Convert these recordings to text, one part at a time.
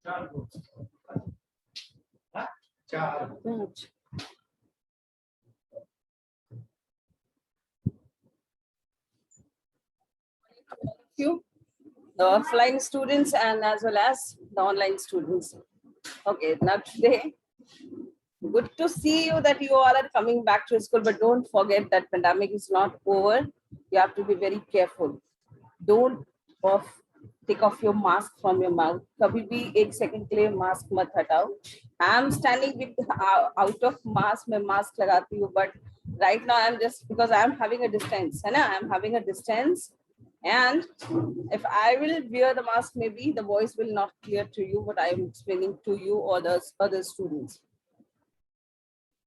You, the offline students and as well as the online students. Okay, now today, good to see you that you all are coming back to school, but don't forget that pandemic is not over. You have to be very careful. Don't take off your mask from your mouth. कभी भी एक second के लिए mask मत हटाओ. I'm standing with out of mask, मैं mask लगाती हूँ, but right now I'm just because I'm having a distance, है ना? I'm having a distance, and if I will wear the mask, maybe the voice will not clear to you what I am explaining to you or the other students.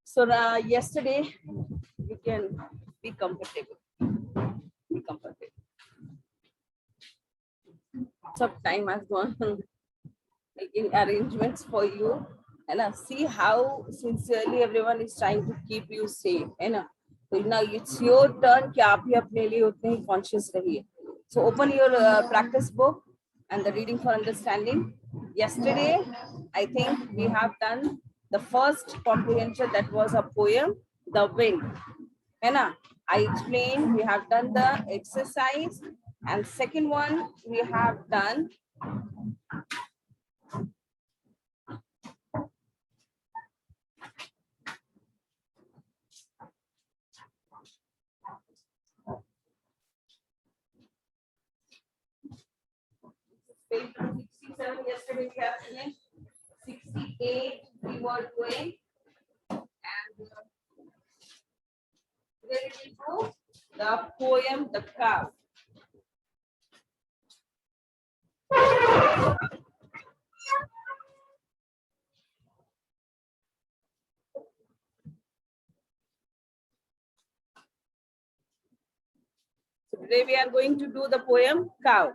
So yesterday, you can be comfortable. Be comfortable. Some time has gone making arrangements for you, and see how sincerely everyone is trying to keep you safe. So now it's your turn कि आप भी अपने लिए उतने ही conscious रहिए. So open your practice book and the reading for understanding. Yesterday, I think we have done the first comprehension, that was a poem, The Wind. I explained, we have done the exercise, and second one we have done page 67. Yesterday we have finished 68. We were doing, and today we will do the poem The Cow. So today we are going to do the poem Cow.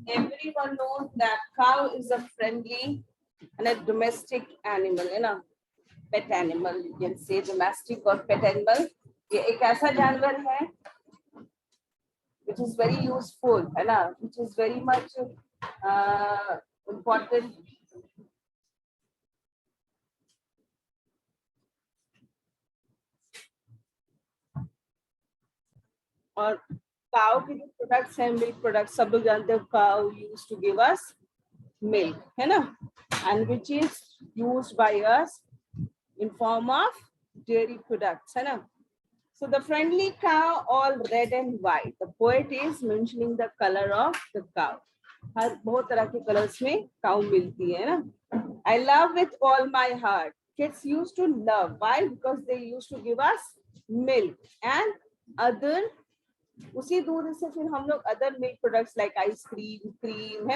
Everyone knows that cow is a friendly and a domestic animal, pet animal, you can say domestic or pet animal. ये एक ऐसा जानवर है which is very useful, which is very much important. और cow के जो products हैं, milk products, सब लोग जानते हैं cow used to give us milk, and which is used by us in form of dairy products, So the friendly cow, all red and white. The poet is mentioning the color of the cow. हर बहुत तरह के colors में cow मिलती है, I love with all my heart. Kids used to love. Why? Because they used to give us milk and other. उसी दूध से फिर हम लोग other milk products like ice cream, cream,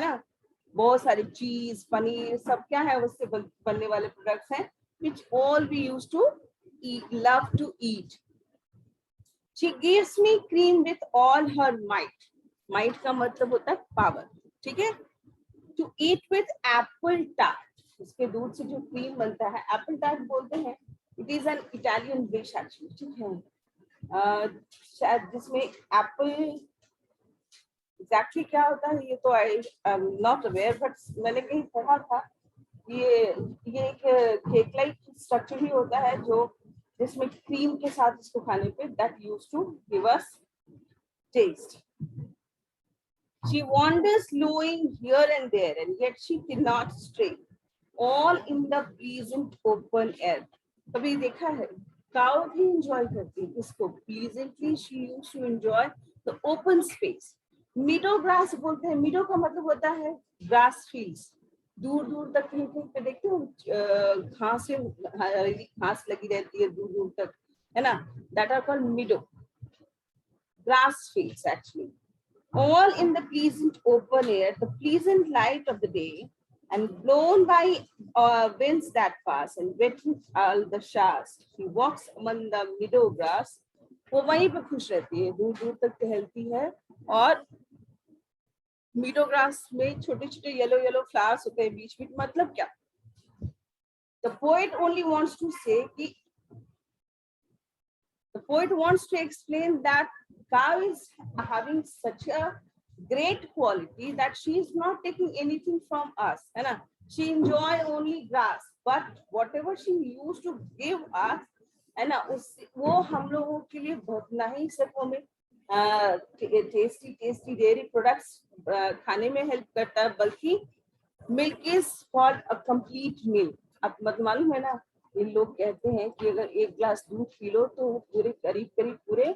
बहुत सारे cheese, पनीर, सब क्या है उससे बनने वाले products हैं, which all we used to eat, love to eat. She gives me cream with all her might. Might का मतलब होता है power, ठीक है? To eat with apple tart. इसके दूध से जो क्रीम बनता है, apple tart बोलते हैं. It is an Italian dish actually, ठीक है? शायद जिसमें एप्पल एग्जैक्टली क्या होता है ये तो I am not aware, but मैंने कहीं पढ़ा था ये एक केक लाइक स्ट्रक्चर ही होता है जो जिसमें क्रीम के साथ इसको खाने पे that used to give us taste. She wanders lowing here and there, and yet she cannot stray. All in the pleasant open air. कभी देखा है cow भी enjoy करती है इसको pleasantly. She used to enjoy the open space. Meadow grass बोलते हैं. Meadow का मतलब होता है grass fields. दूर दूर तक कहीं पे देखते हो घास लगी रहती है दूर दूर तक, है ना? That are called meadow. Grass fields actually. All in the pleasant open air, the pleasant light of the day, and blown by winds that pass and wetting all the shafts. She walks among the meadow grass. वो वहीं पे खुश रहती है, दूर दूर तक टहलती है और मीडो ग्रास में छोटे छोटे येलो येलो फ्लावर्स होते हैं बीच बीच. मतलब क्या? The poet only wants to say कि the poet wants to explain that cow is having such a great quality that she is not taking anything from us, है ना? She enjoy only grass, but whatever she used to give us, है ना, उस वो हम लोगों के लिए बहुत ना ही सिर्फ हमें टेस्टी टेस्टी डेयरी प्रोडक्ट्स खाने में हेल्प करता है, बल्कि milk is for a complete meal. अब मत मालूम है ना, ये लोग कहते हैं कि अगर एक ग्लास दूध पी लो तो वो पूरे करीब करीब पूरे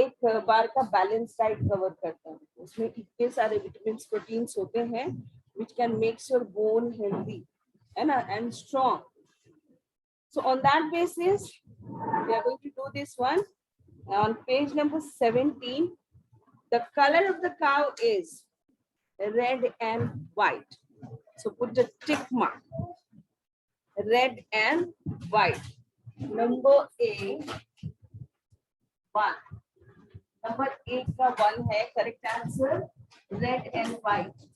एक बार का बैलेंस डाइट कवर करता है. उसमें इतने सारे विटामिन प्रोटीन्स होते हैं which can makes your bone healthy, है ना, and strong. So on that basis, we are going to do this one. On page number 17, the color of the cow is red and white. So put the tick mark. Red and white. Number A, 1. Number 8 का 1 है. Correct answer. Red and white.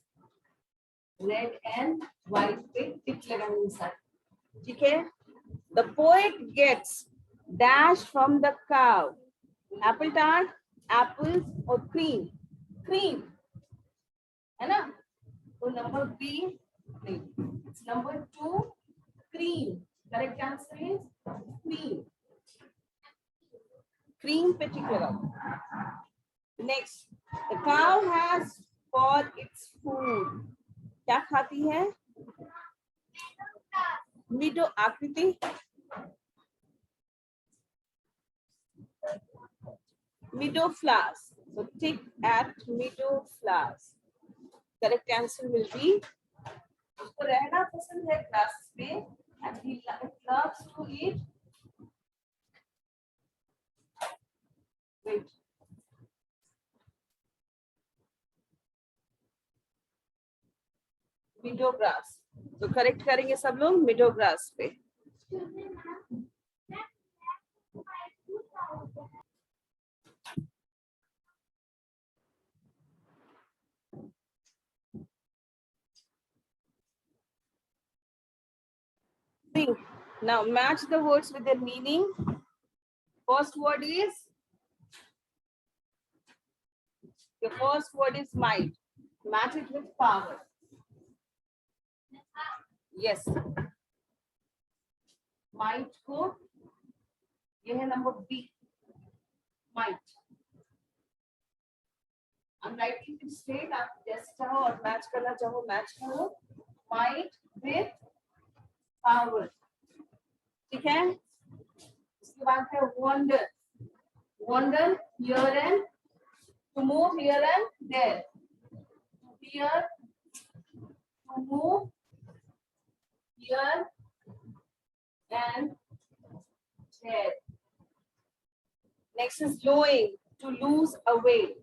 Red and white पे tick लगाने साथ. ठीक है? The poet gets dash from the cow. Apple tart, apples or cream. Cream. है ना? So number B, cream. It's number 2, cream. Correct answer is cream. Cream पे टिक लगाओ. Next, the cow has for its food. क्या खाती है? Meadow आकृति. Meadow flowers. So tick at meadow flowers. Correct answer will be. उसको रहना पसंद है ग्रास में and he loves to eat. Wait. Meadow grass. तो करेक्ट करेंगे सब लोग meadow grass पे. See, now match the words with their meaning. First word is, the first word is might. Match it with power. Yes. Might को ये है number B. Might. I'm writing it straight. आप जैसे चाहो और match करना चाहो मैच करो. Might with power. ठीक है? इसके बाद है wonder. Wonder here and to move here and there. Here, to move here and there. Next is lowing, to lose away.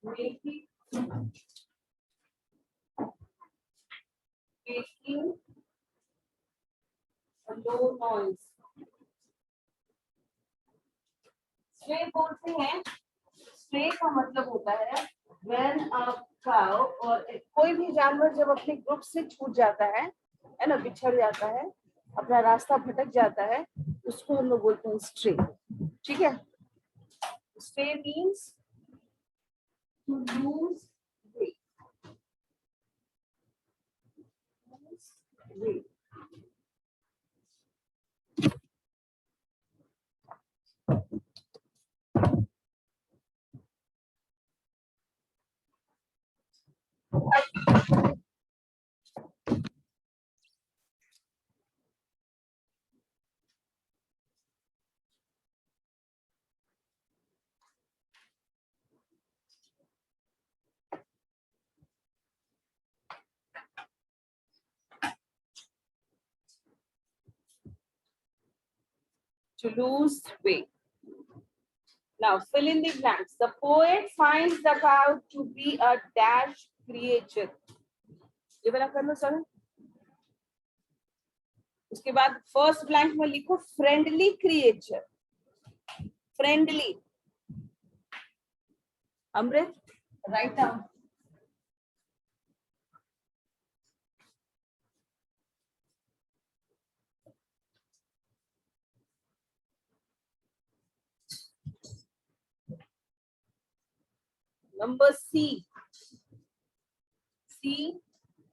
making a low noise. Stray बोलते हैं, स्ट्रे का मतलब होता है when a cow और कोई भी जानवर जब अपने ग्रुप से छूट जाता है ना, बिछड़ जाता है, अपना रास्ता भटक जाता है, उसको हम लोग बोलते हैं स्ट्रे। ठीक है, stray means to lose weight. To lose weight. Now fill in the blanks. The poet finds the cow to be a dash creature. ये वाला कर लो सर। उसके बाद फर्स्ट ब्लैंक में लिखो friendly creature. Friendly. Amrit, write down. Number C. C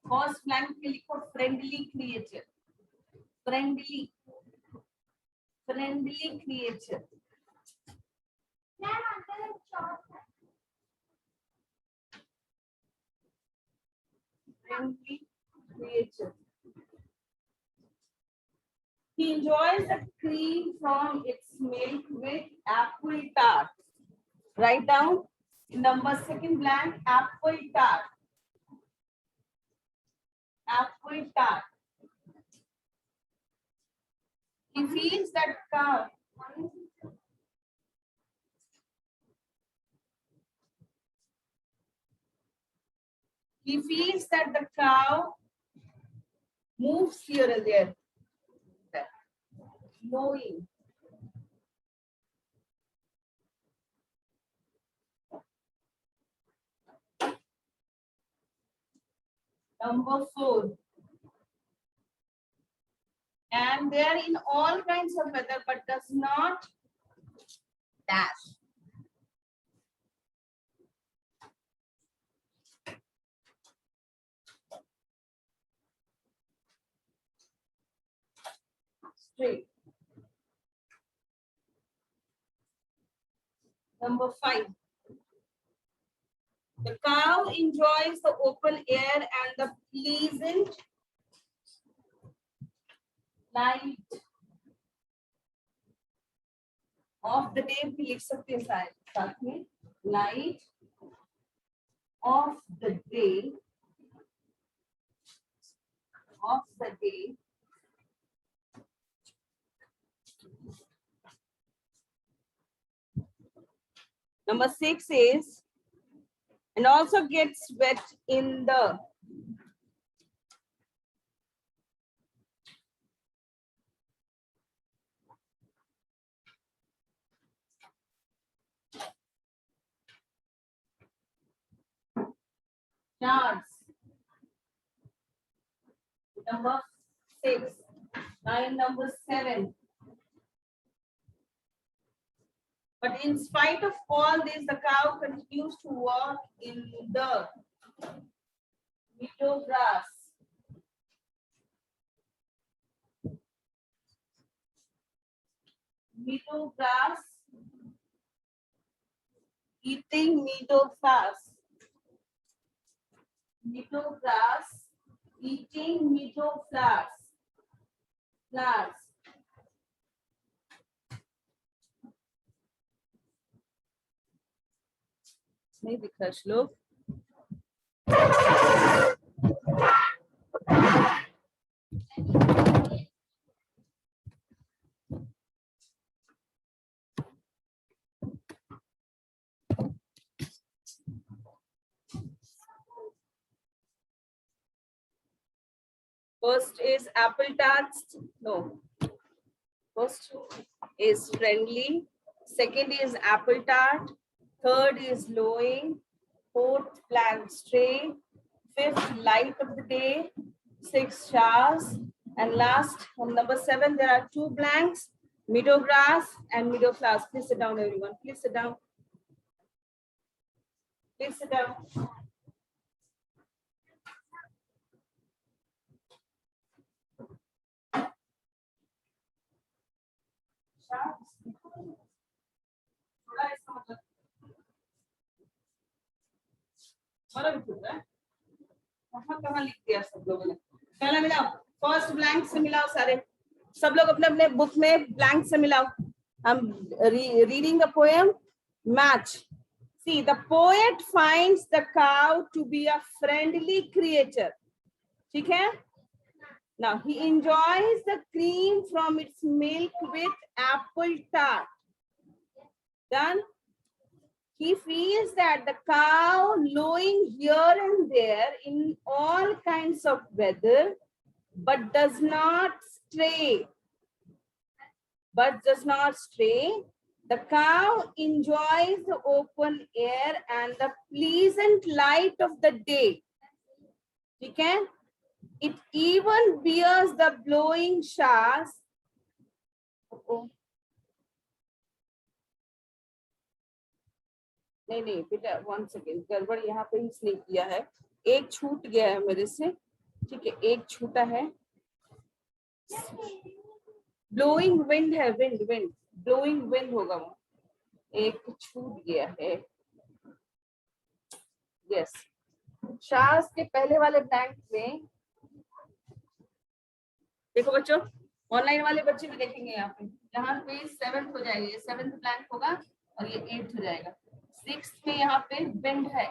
first blank में लिखो friendly creature. Friendly, friendly creature. Friendly creature. He enjoys the cream from its milk with apple tart. Write down number second blank, apple tart. Apple tart. He feels that cow. He feels that the cow moves here and there. Knowing. Number 4. And they are in all kinds of weather, but does not dash. Straight. Number 5. The cow enjoys the open air and the pleasant light of the day. भी लिख सकते हैं साथ में, light of the day, of the day. Number 6 is, and also gets wet in the showers. Number 6. Line number 7. But in spite of all this, the cow continues to walk in the meadow grass. Meadow grass, eating meadow grass. Meadow grass, eating meadow flowers. Flowers. नहीं दिख रहा श्लोक। First is apple tarts. No. First is friendly. Second is apple tart. Third is lowing. Fourth, blank stray. Fifth, light of the day. Sixth, showers. And last, on number 7, there are 2 blanks, meadow grass and meadow flowers. Please sit down, everyone. Please sit down. Please sit down. कहाँ लिख दिया सब लोगों ने? पहला मिलाओ, first blank से मिलाओ सारे, सब लोग अपने अपने बुक में ब्लैंक से मिलाओ. I'm reading the poem. Match. See, the poet finds the cow to be a friendly creature. ठीक है? Now he enjoys the cream from its milk with apple tart. Done. He feels that the cow lowing here and there in all kinds of weather, but does not stray. The cow enjoys the open air and the pleasant light of the day. Okay? It even bears the blowing showers. नहीं बेटा, one second, गड़बड़ यहाँ पे इसने किया है, एक छूट गया है मेरे से. ठीक है, एक छूटा है. ब्लोइंग विंड है, विंड ब्लोइंग विंड होगा वो, एक छूट गया है. यस, शार्स के पहले वाले ब्लैंक में देखो बच्चों, ऑनलाइन वाले बच्चे भी देखेंगे यहाँ पे, यहाँ पे 7th हो जाएगी, ये 7th ब्लैंक होगा और ये 8th हो जाएगा. 6th में यहाँ पे विंड है,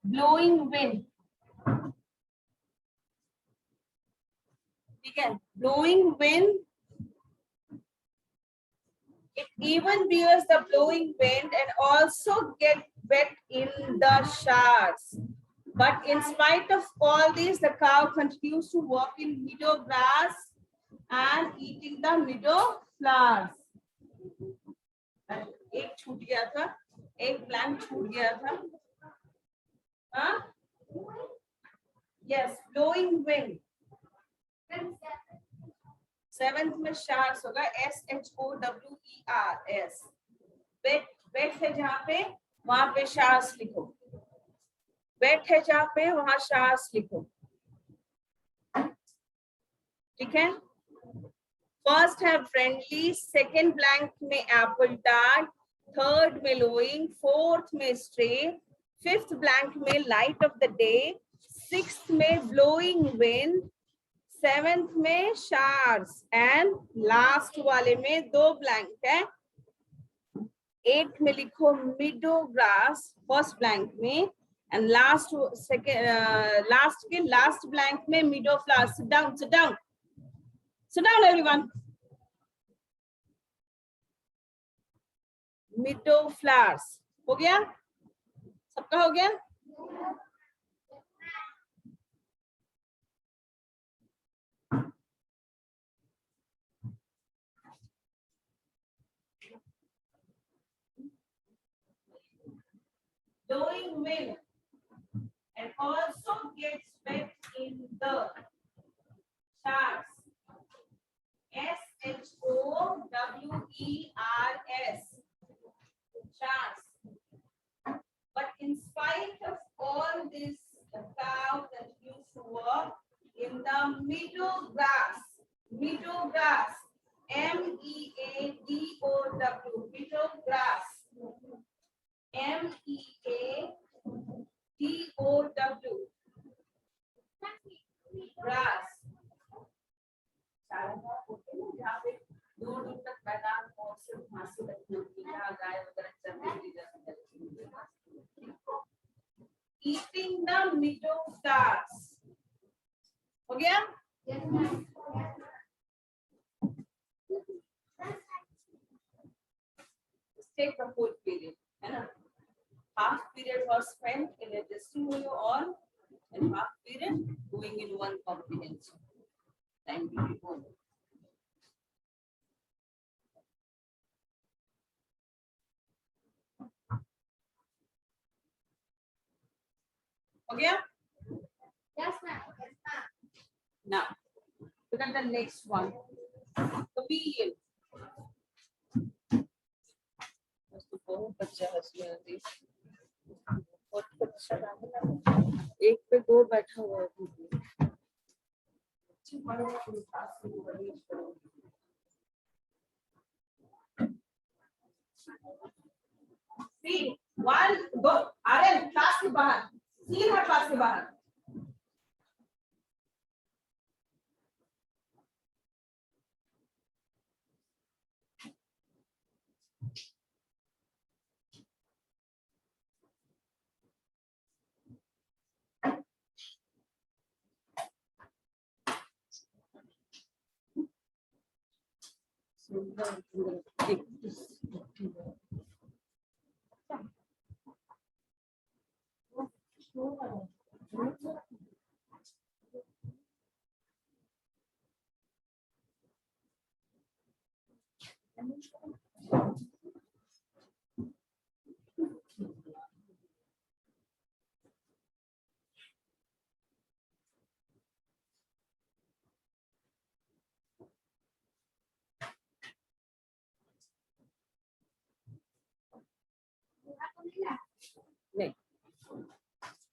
ब्लोइंग विंड. ठीक है, blowing wind. It even bears the blowing wind and also get wet in the showers. But in spite of all this, the cow continues to walk in meadow grass and eating the meadow flowers. एक छूट गया था, एक blank छूट गया था. हाँ? Yes, blowing wind. 7th में showers होगा, SHOWERS. वेट है जहाँ पे, वहां पे showers लिखो. वेट है जहाँ पे, वहां showers लिखो. ठीक है? फर्स्ट है फ्रेंडली, सेकेंड ब्लैंक में एप्पल टार्ट, थर्ड में लोइंग, फोर्थ में स्ट्रे, फिफ्थ ब्लैंक में light of the day, sixth में ब्लोइंग विंड, 7th में शार्स एंड लास्ट वाले में 2 ब्लैंक है. 8th में लिखो मिडो ग्रास फर्स्ट ब्लैंक में एंड लास्ट के लास्ट ब्लैंक में meadow flower. Sit down everyone. Meadow flowers हो गया, सबका हो गया. Blowing wind and also gets wet in the showers. SHOWERS. Showers. But in spite of all this, the cow continues to walk in the meadow grass. Meadow grass. MEADOW. Meadow grass. MEADOW. Grass. जहाँ पे दूर दूर तक मैदान और सिर्फ घासें लगी होती हैं, गाय वगैरह चरने के लिए जाती हैं. Eating the meadow flowers. हो गया? Take the whole period, है ना? Half period was spent in adjusting you all, and half period going in one comprehension. Time भी हो गया? Yes, ma'am. Yes, ma'am. Now, look at the next one. Chameleon. बहुत बच्चा हंसी आती है। बहुत बच्चा एक पे दो बैठा हुआ है। वन दो अरे क्लास के बाहर तीन है क्लास के बाहर।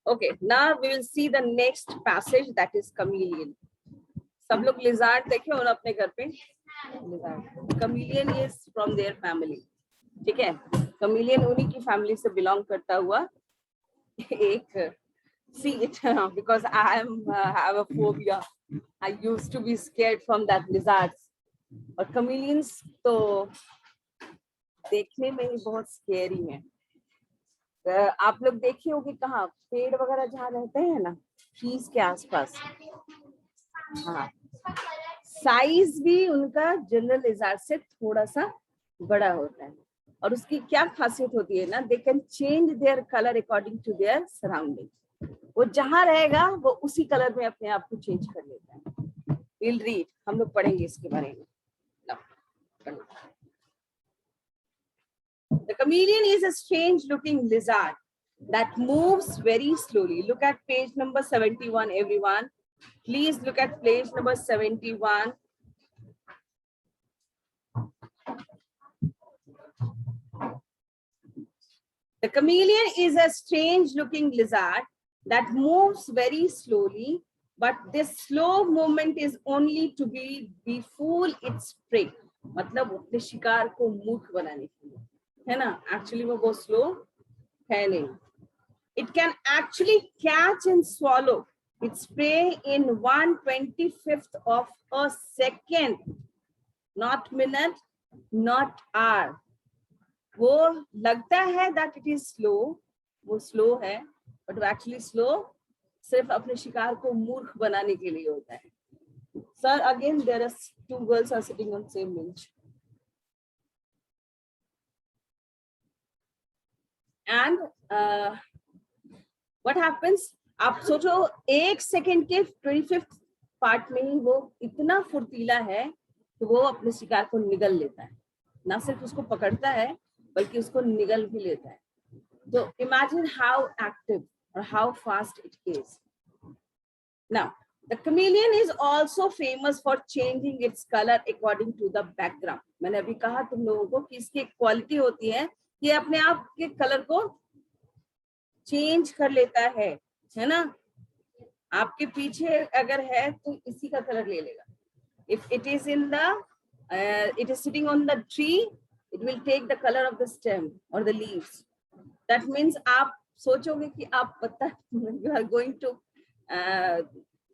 Okay, now we will see the next passage, that is chameleon. सब लोग lizard देखे हो ना अपने घर पे? Lizard. Chameleon is from their family. ठीक है? Chameleon उन्हीं की family से belong करता हुआ एक see it because I am have a phobia. I used to be scared from that lizards. और chameleons तो देखने में ही बहुत scary है. आप लोग देखे होंगे कहाँ पेड़ वगैरह जहाँ रहते हैं ना ट्रीज के आसपास, हाँ साइज भी उनका जनरल लिजार्ड से थोड़ा सा बड़ा होता है। और उसकी क्या खासियत होती है ना, they can change their colour according to their surrounding. वो जहाँ रहेगा वो उसी कलर में अपने आप को चेंज कर लेता है। विल रीड, हम लोग पढ़ेंगे इसके बारे में। The chameleon is a strange looking lizard that moves very slowly. Look at page number 71, everyone. Please look at page number 71. The chameleon is a strange looking lizard that moves very slowly, but this slow movement is only to befool its prey. मतलब अपने शिकार को मूर्ख बनाने के लिए, है ना? Actually वो बहुत slow है नहीं. It can actually catch and swallow its prey in 1/25th of a second, not minute, not hour. वो लगता है that it is slow, वो slow है, but वो actually slow सिर्फ अपने शिकार को मूर्ख बनाने के लिए होता है. Sir, again there are two girls are sitting on same bench. And what happens? आप सोचो एक सेकेंड के 25th पार्ट में ही वो इतना फुर्तीला है कि वो अपने शिकार को निगल लेता है, ना सिर्फ उसको पकड़ता है बल्कि उसको निगल भी लेता है. तो imagine how active or how fast it is. Now, the chameleon is also famous for changing its color according to the background. मैंने अभी कहा तुम लोगों को कि इसकी क्वालिटी होती है कि अपने आप के कलर को चेंज कर लेता है ना? आपके पीछे अगर है तो इसी का कलर ले लेगा. If it is in the it is sitting on the tree, it will take the color of the stem or the leaves. That means आप सोचोगे कि आप पता you are going to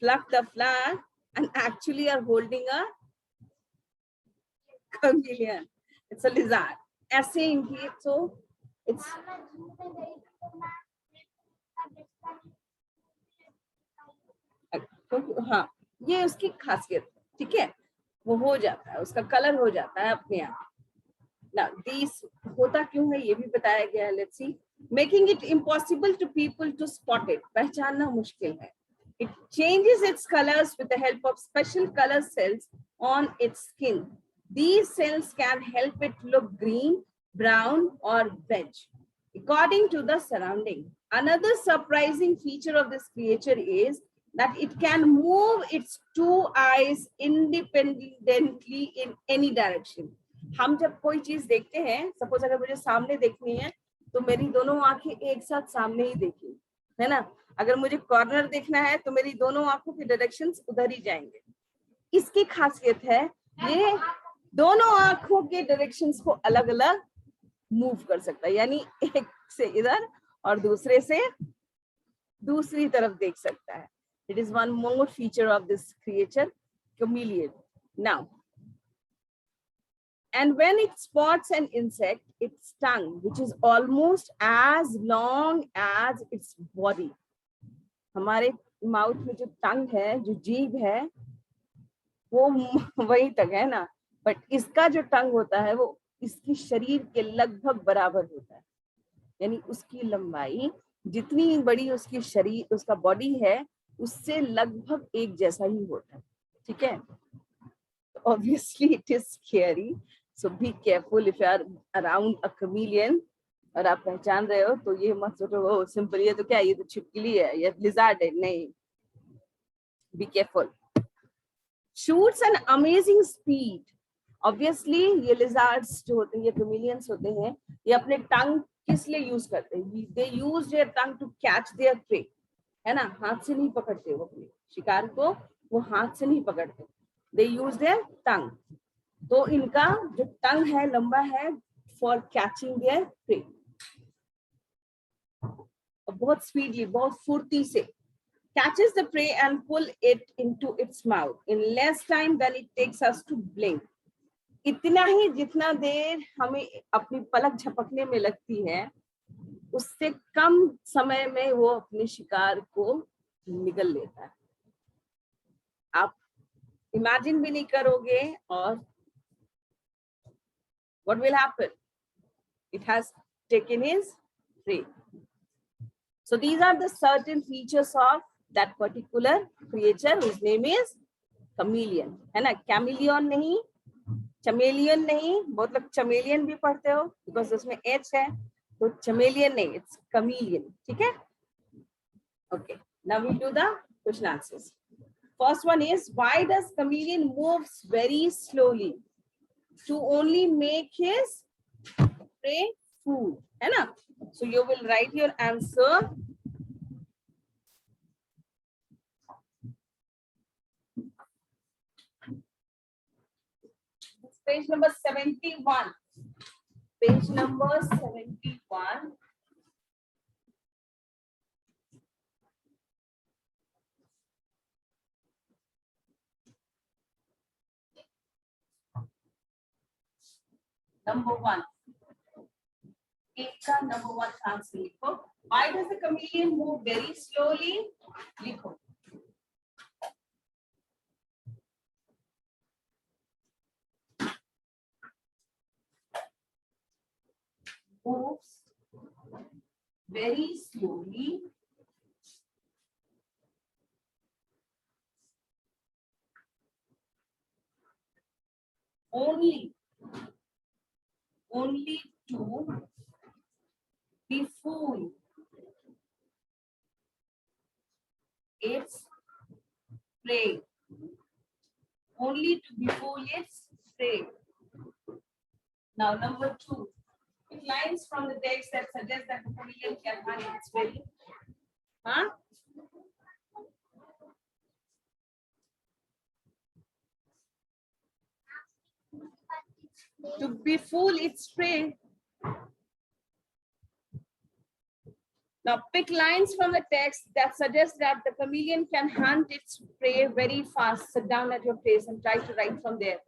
pluck the flower and actually are holding a chameleon. It's a lizard. ऐसे इनकी so it's हाँ ये उसकी खासियत, ठीक है, वो हो जाता है, उसका कलर हो जाता है अपने आप. Now these होता क्यों है ये भी बताया गया है. Let's see. Making it impossible to people to spot it. पहचानना मुश्किल है. It changes its colors with the help of special color cells on its skin. These cells can help it look green, brown, or beige, according to the surrounding. Another surprising feature of this creature is that it can move its two eyes independently in any direction. हम जब कोई चीज देखते हैं, suppose अगर मुझे सामने देखनी है तो मेरी दोनों आंखें एक साथ सामने ही देखी, है ना। अगर मुझे कॉर्नर देखना है तो मेरी दोनों आंखों के डायरेक्शंस उधर ही जाएंगे। इसकी खासियत है ये दोनों आंखों के डायरेक्शंस को अलग अलग मूव कर सकता है, यानी एक से इधर और दूसरे से दूसरी तरफ देख सकता है। It is one more feature of this creature, chameleon. Now, and when it spots an insect, its tongue, which is almost as long as its body. हमारे माउथ में जो टंग है, जो जीभ है, वो वहीं तक है ना, बट इसका जो टंग होता है वो इसकी शरीर के लगभग बराबर होता है, यानी उसकी लंबाई जितनी बड़ी उसकी शरीर, उसका बॉडी है, उससे लगभग एक जैसा ही होता है, ठीक है। Obviously it is scary, so be careful if you are around a chameleon और आप पहचान रहे हो तो ये मत सोचो वो सिंपल ये तो क्या, ये तो छिपकली है, ये लिजार्ड है, नहीं, be careful. Shoots an amazing speed. Obviously ये lizards जो होते हैं, ये chameleons होते हैं, ये अपने टंग किस लिए यूज करते हैं? They use their tongue to catch their prey, है ना। हाथ से नहीं पकड़ते वो अपने शिकार को, वो हाथ से नहीं पकड़ते, they use their tongue. तो इनका जो टंग है लंबा है for catching their prey. बहुत स्पीडली, बहुत फुर्ती से catches the prey and pull it into its mouth in less time than it takes us to blink. इतना ही जितना देर हमें अपनी पलक झपकने में लगती है, उससे कम समय में वो अपने शिकार को निगल लेता है। आप इमेजिन भी नहीं करोगे, और what will happen? It has taken his prey. So these are the certain features of that particular creature whose name is chameleon, है ना। chameleon नहीं, chameleon नहीं, बहुत लोग chameleon भी पढ़ते हो because उसमें h है, तो chameleon नहीं, it's chameleon, ठीक है। Okay, now we do the question answers. First one is, why does chameleon moves very slowly? To only make his prey food, है ना। So you will write your answer. Page number 71. Page number 71. Number 1. एक number 1 answer लिखो. Why does the chameleon move very slowly? लिखो. Moves very slowly only to befool its prey. Only to befool its prey. Now number 2. It lines from the text that suggest that the chameleon can hunt its prey. Huh? To befool its prey. Now pick lines from the text that suggest that the chameleon can hunt its prey very fast. Sit down at your place and try to write from there.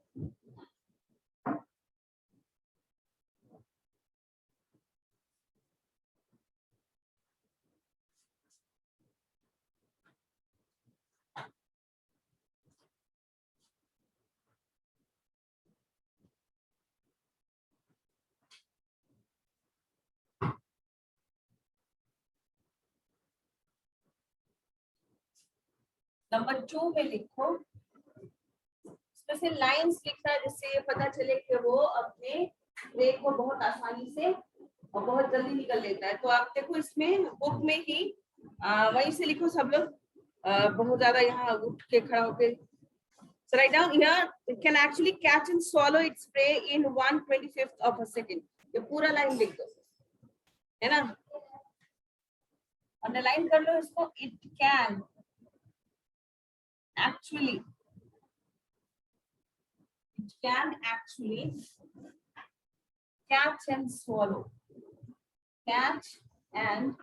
Number 2 में लिखो, इसमें से lines लिखना जिससे ये पता चले कि वो अपने प्रे को बहुत आसानी से और बहुत जल्दी निकल लेता है। तो आप देखो इसमें बुक में ही वहीं से लिखो सब लोग, बहुत ज्यादा यहाँ उठ के खड़ा होके। So right now here it can actually catch and swallow its prey in 1/25 of a second. ये पूरा लाइन लिख दो, है ना, अंडरलाइन कर लो इसको। It can actually catch and swallow, catch and